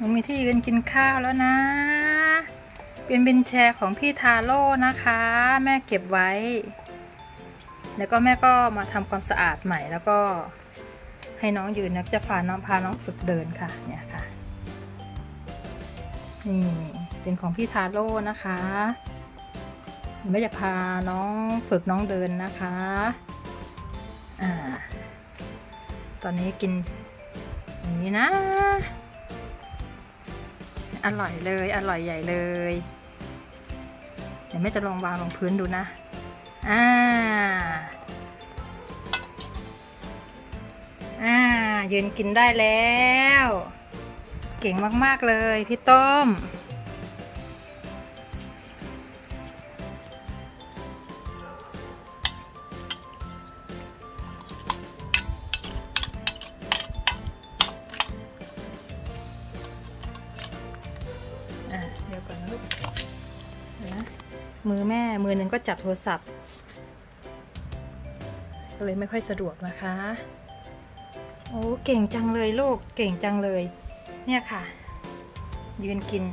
นูมีที่ยืนกินข้าวแล้วนะเป็นบินแชร์ของพี่ทาโร่นะคะแม่เก็บไว้แล้วก็แม่ก็มาทำความสะอาดใหม่แล้วก็ให้น้องยืนนะจะพาน้องฝึกเดินค่ะเนี่ยค่ะนี่เป็นของพี่ทาโร่นะคะแม่จะพาน้องฝึกน้องเดินนะคะตอนนี้กินอย่างนี้นะอร่อยเลยอร่อยใหญ่เลยเดี๋ยวแม่จะลองวางลงพื้นดูนะยืนกินได้แล้วเก่งมากๆเลยพี่ต้มเดี๋ยวก่อนนะลูกนะมือแม่มือหนึ่งก็จับโทรศัพท์ก็เลยไม่ค่อยสะดวกนะคะโอ้เก่งจังเลยลูกเก่งจังเลยเนี่ยค่ะยืนกิน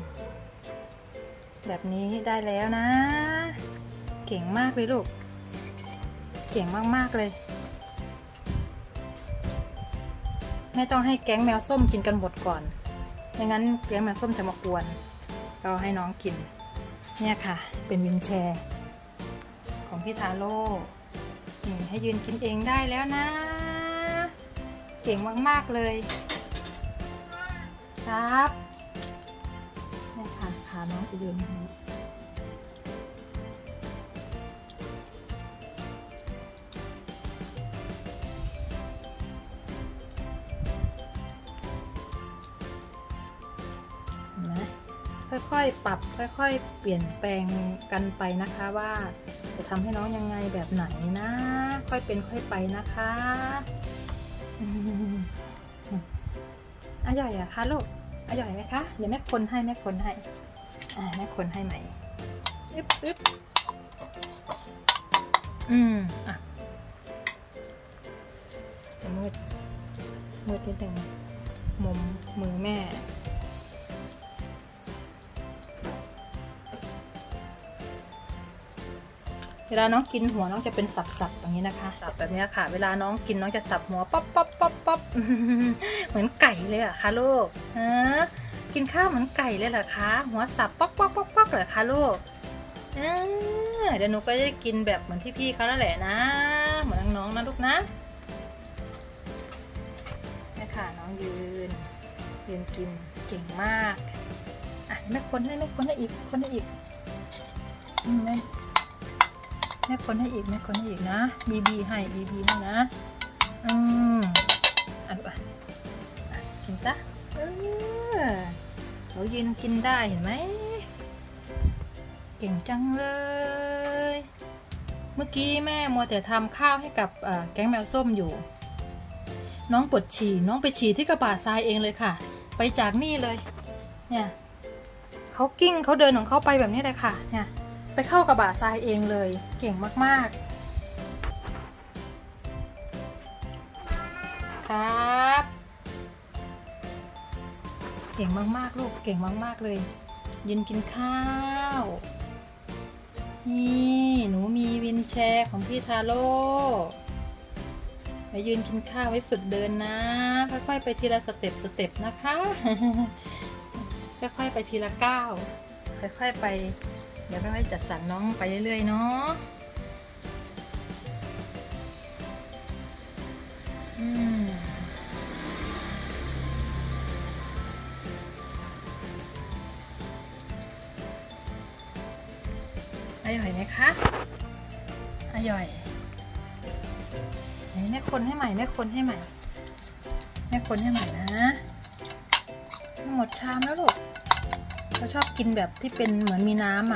แบบนี้ได้แล้วนะเก่งมากเลยลูกเก่งมากๆเลยแม่ต้องให้แก๊งแมวส้มกินกันหมดก่อนไม่งั้นแก๊งแมวส้มจะมากวนเราให้น้องกินเนี่ยค่ะเป็นวินแชร์ของพี่ทาโร่นี่ให้ยืนกินเองได้แล้วนะเก่งมากๆเลยครับนี่ค่ะพาน้องไปยืนค่อยๆปรับค่อยๆเปลี่ยนแปลงกันไปนะคะว่าจะทำให้น้องยังไงแบบไหนนะค่อยเป็นค่อยไปนะคะอร่อยอะคะลูกอร่อยไหมคะเดี๋ยวแม่คนให้แม่คนให้แม่คนให้ใหม่อึ๊บจะมืดนิดนึงมุมมือแม่เวลาน้องกินหัวน้องจะเป็นสับๆอย่างนี้นะคะสับแบบนี้ค่ะเวลาน้องกินน้องจะสับหัวป๊อปเหมือนไก่เลยอะคะลูกกินข้าวเหมือนไก่เลยเหรอคะหัวสับป๊อกเหรอคะลูกเดี๋ยวหนูก็จะกินแบบเหมือนที่พี่เขาแล้วแหละนะเหมือนน้องๆนะลูกนะนี่ค่ะน้องยืนกินเก่งมากแม่คนให้อีกคนให้อีกแม่คนให้อีกนะบีให้นะดูกินซะเรายืนกินได้เห็นไหมเก่งจังเลยเมื่อกี้แม่มัวแต่ทำข้าวให้กับแก๊งแมวส้มอยู่น้องปวดฉี่น้องไปฉี่ที่กระบะทรายเองเลยค่ะไปจากนี่เลยเนี่ยเขากิ้งเขาเดินของเขาไปแบบนี้เลยค่ะเนี่ยไปเข้ากระบะทรายเองเลยเก่งมากๆครับเก่งมากๆลูกเก่งมากๆเลยยืนกินข้าวนี่หนูมีวินแชร์ของพี่ทาโร่ไปยืนกินข้าวไว้ฝึกเดินนะค่อยๆไปทีละสเต็ปนะคะค่อยๆไปทีละก้าวค่อยๆไปเดี๋ยวค่อยๆจัดสรรน้องไปเรื่อยๆเนาะอร่อยไหมคะอร่อยแม่คนให้ใหม่นะหมดชามแล้วลูกเขาชอบกินแบบที่เป็นเหมือนมีน้ำอ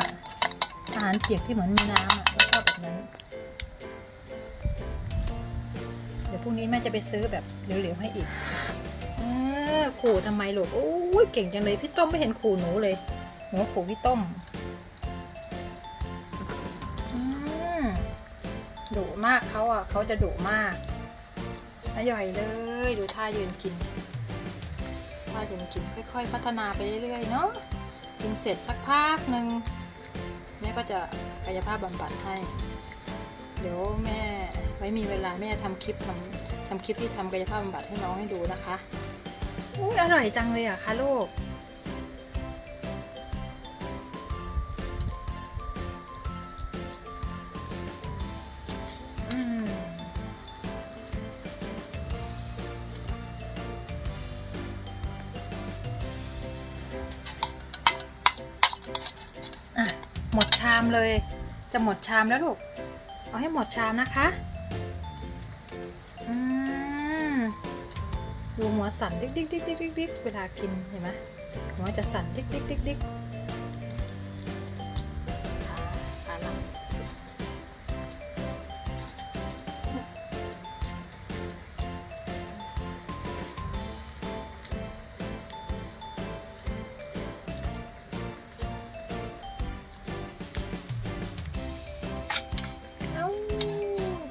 าหารเปียกที่เหมือนมีน้ำเขาชอบแบบนั้นเดี๋ยวพรุ่งนี้แม่จะไปซื้อแบบเหลวๆให้อีกขู่ทำไมลูกโอ้ยเก่งจังเลยพี่ต้มไม่เห็นขู่หนูเลยหนูขู่พี่ต้มดุมากเขาจะดุมากอร่อยเลยดูท่ายืนกิน ถ้ายังกินค่อยๆพัฒนาไปเรื่อยๆเนาะกินเสร็จสักพักหนึ่งแม่ก็จะกายภาพบำบัดให้เดี๋ยวแม่ไว้มีเวลาแม่ทำคลิปที่ทำกายภาพบำบัดให้น้องให้ดูนะคะอร่อยจังเลยอะคะลูกหมดชามเลยจะหมดชามแล้วลูกเอาให้หมดชามนะคะดูหัวสั่นดิ๊กดิ๊กดิ๊กดิ๊กดิ๊กเวลากินเห็นไหมหัวจะสั่นดิ๊กดิ๊กดิ๊กดิ๊กขาหลัง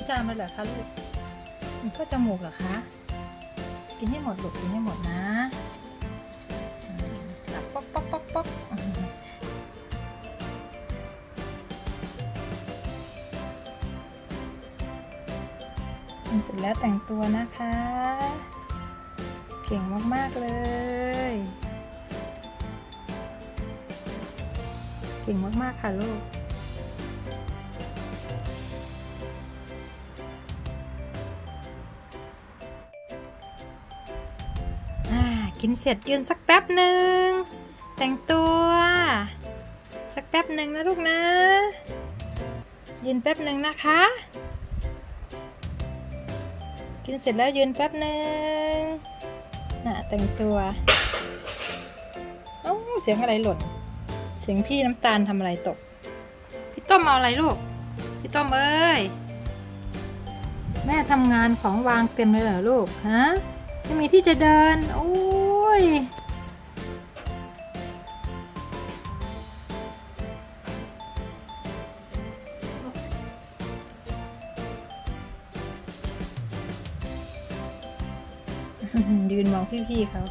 จามเลยเหรอคะลูกมันก็จมูกเหรอคะกินให้หมดลูกกินให้หมดนะสับป๊อกป๊อกป๊อกป๊อกเสร็จแล้วแต่งตัวนะคะเก่งมากๆเลยเก่งมากๆค่ะลูกกินเสร็จยืนสักแป๊บหนึ่งแต่งตัวสักแป๊บหนึ่งนะลูกนะยืนแป๊บหนึ่งนะคะกินเสร็จแล้วยืนแป๊บหนึ่งแต่งตัวเสียงอะไรหล่นเสียงพี่น้ำตาลทำอะไรตกพี่ต้มเอาอะไรลูกพี่ต้มเอ้ยแม่ทำงานของวางเต็มเลยเหรอลูกฮะไม่มีที่จะเดินโอ้ยยืนมองพี่ๆเขา